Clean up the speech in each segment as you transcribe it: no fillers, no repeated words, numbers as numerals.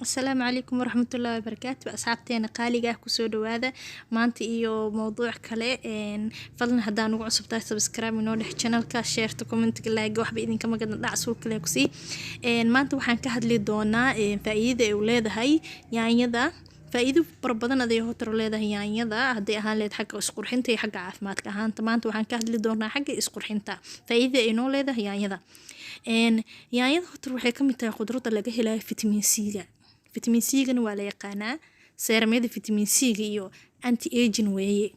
السلام عليكم ورحمة الله وبركاته أصحابتي قالقة كسو دوادا مانتي إيو موضوع كله فضلن هدان ugu cusub tahay subscribe inoo dhex channelka share to comment like wax ba idin kama gadan dhacso kale ku si maanta waxaan ka hadli doonaa faa'iidada ay u leedahay yaanyada faa'iido fara badan aday hotor leedahay yaanyada haddii ahaan leed xagga isqurxinta iyo xagga caafimaadka ahaan maanta waxaan ka hadli doonaa xagga isqurxinta faa'iidada ay noo leedahay yaanyada yaanyada hotor waxay ka mid tahay khudradda laga helayo vitamin C-ga vitamin C-ga waa la yaqaanaa seeramyada vitamin C-ga iyo anti aging weeye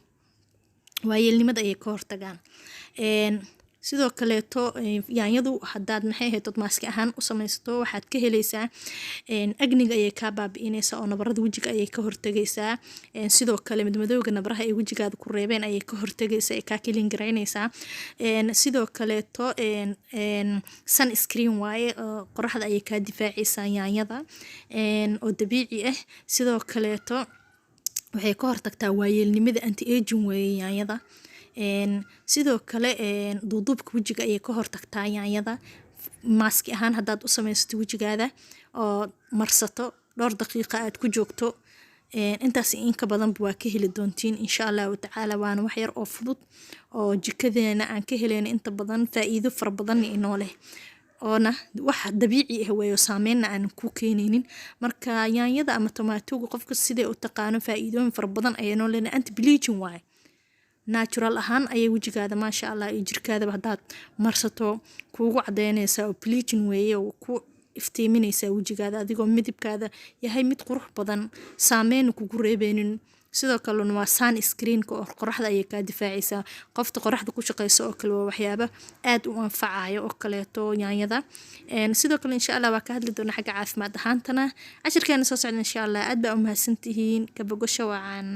waayeelnimada ayay ka hortagaan sidoo kaleeto yaanyadu haddaad maxay ahayd maaski ahaan u samaysato waxaad ka helaysaa agniga ayay ka baabi'inaysaa oo nabarada wajiga ayay ka hortagaysaa sidoo kale madmadowga nabaraha ay wajigaada ku reebeen ayay ka hortagaysaa ka kilin garaynaysaa sidoo kaleeto sun screen waaye qoraxda ayay ka difaacaysaa yaanyada oo dabiici ah sidoo kaleeto waxay ka hortagtaa waayeelnimada anti aging weeye yaanyada sidoo kale duuduubka wajiga ayay ka hortagtaa yaanyada maaski ahaan haddaad u samaysato wajigaada oo marsato dhowr daqiiqa aad ku joogto intaas in ka badanba waa ka heli doontiin insha allahu tacaala waana wax yar oo fudud oo jikadeena aan ka helayno inta badan faa'iido fara badan inoo leh oona wax dabiici ah weeyo saameynna aan ku keenaynin marka yaanyada ama tomaatoga qofka sidee u taqaano faa'iidooyin fara badan ayay noo leedahay anti bleaching waaye natural ahaan ayay wajigaada maasha allah iyo jirkaadaba haddaad marsato kuugu cadeynaysaa oo bleaching weeye oo ku iftiiminaysaa wajigaada adigoo midabkaada yahay mid qurux badan saameyn kugu reebeynin sidoo kalena waa sun screen-ka oo qoraxda ayay ka difaacaysaa qofta qoraxda ku shaqeyso oo kale waa waxyaabo aad u anfacayo oo kaleeto yaanyada sidoo kale insha Allah waa ka hadli doonaa xagga caafimaad ahaantana cashirkeena soo socda insha Allah aad baa u mahadsantihiin ka bogasho wacan